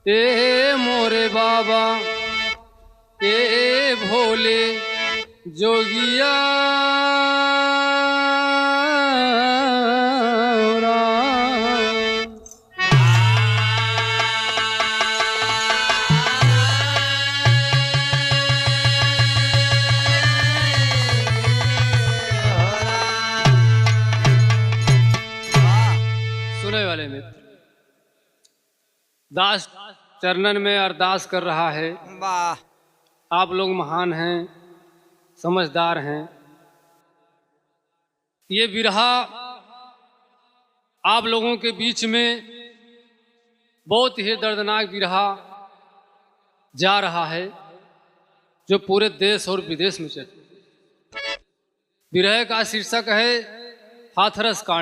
ए मोरे बाबा ए भोले जोगिया सुने वाले मित्र, दास चरणन में अरदास कर रहा है। वाह। आप लोग महान हैं, समझदार हैं। ये बिरहा आप लोगों के बीच में बहुत ही दर्दनाक बिरहा जा रहा है, जो पूरे देश और विदेश में चल। बिरहे का शीर्षक है हाथरस कांड।